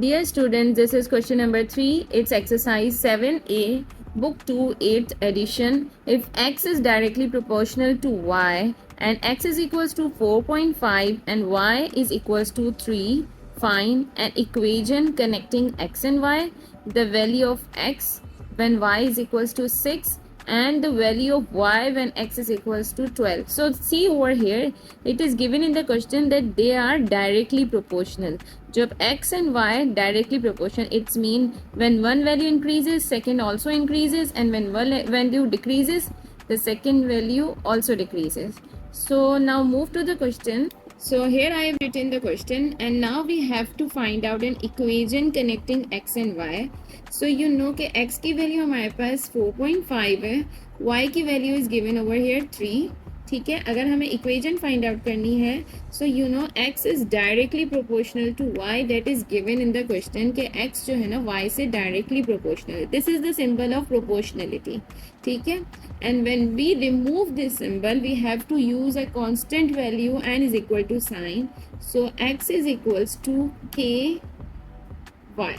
Dear students, this is question number 3. It's exercise 7A, book 2, 8th edition. If x is directly proportional to y and x is equals to 4.5 and y is equals to 3, find an equation connecting x and y, the value of x when y is equals to 6 and the value of y when x is equals to 12. So see over here, it is given in the question that they are directly proportional. जब x and y directly proportional, it's mean when one value increases, second also increases, and when one value decreases, the second value also decreases. So now move to the question. So here I have written the question and now we have to find out an equation connecting x and y. So you know कि x की value हमारे पास 4.5 है, y की value is given over here 3. ठीक है, अगर हमें equation find out करनी है, so you know x is directly proportional to y, that is given in the question कि x जो है ना y से डायरेक्टली प्रोपोर्शनल है. This is the symbol of proportionality. ठीक है, and when we remove this symbol we have to use a constant value and is equal to sign. So x is equals to k y.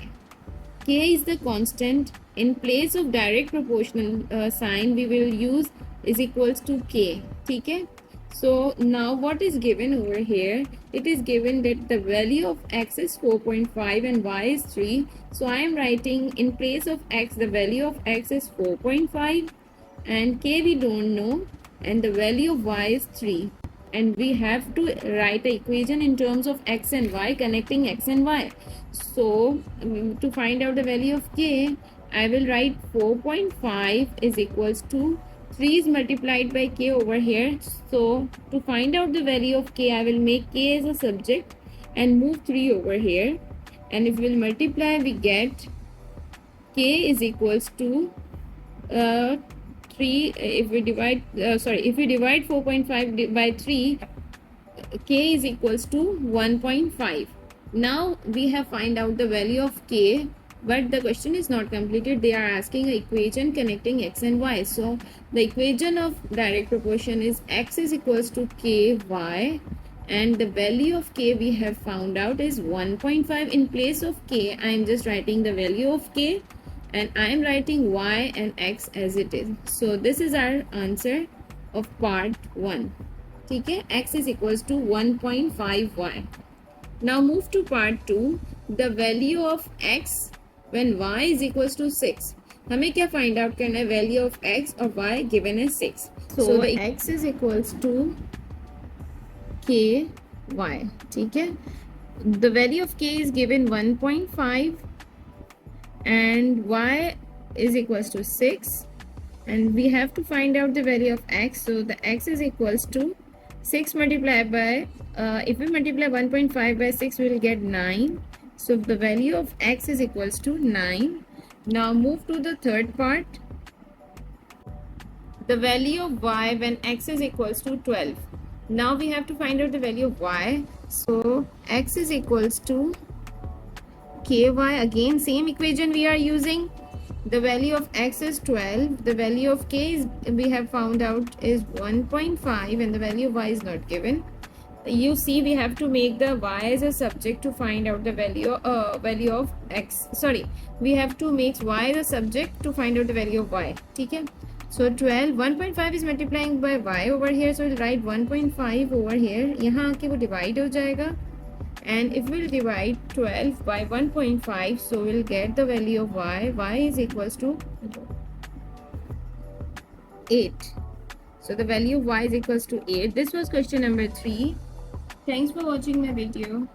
K is the constant. In place of direct proportional sign we will use is equals to k. ठीक है, so now what is given over here? It is given that the value of x is 4.5 and y is 3. So I am writing in place of x the value of x is 4.5 and k we don't know and the value of y is 3, and we have to write the equation in terms of x and y connecting x and y. So to find out the value of k, I will write 4.5 is equals to 3 is multiplied by k over here. So to find out the value of k, I will make k as a subject and move 3 over here, and if we will multiply we get k is equals to 3. If we divide 4.5 by 3, k is equals to 1.5. now we have find out the value of k, but the question is not completed. They are asking an equation connecting x and y. So the equation of direct proportion is x is equals to k y, and the value of k we have found out is 1.5. In place of k, I am just writing the value of k and I am writing y and x as it is. So this is our answer of part 1. ठीक है, x is equals to 1.5 y. Now move to part 2. The value of x when y is equals to 6. हमें क्या find out करना है? Value of x और y given as 6. So the x is equals to k y. ठीक है, the value of k is given 1.5 and y is equals to 6, and we have to find out the value of x. So the x is equals to 6 multiplied by if we multiply 1.5 by 6 we will get 9. So the value of x is equals to 9. Now move to the third part. The value of y when x is equals to 12. Now we have to find out the value of y. So x is equals to ky. Again same equation we are using. The value of x is 12. The value of k is we have found out is 1.5 and the value of y is not given. You see we have to make the y as a subject to find out the value of x. Sorry, we have to make y as a subject to find out the value of y. ठीक है, so 12 1.5 is multiplying by y over here, so we'll write 1.5 over here. यहाँ आके वो divide हो जाएगा, and if we'll divide 12 by 1.5, so we'll get the value of y. Y is equals to 8. So the value of y is equals to 8. This was question number 3. Thanks for watching my video.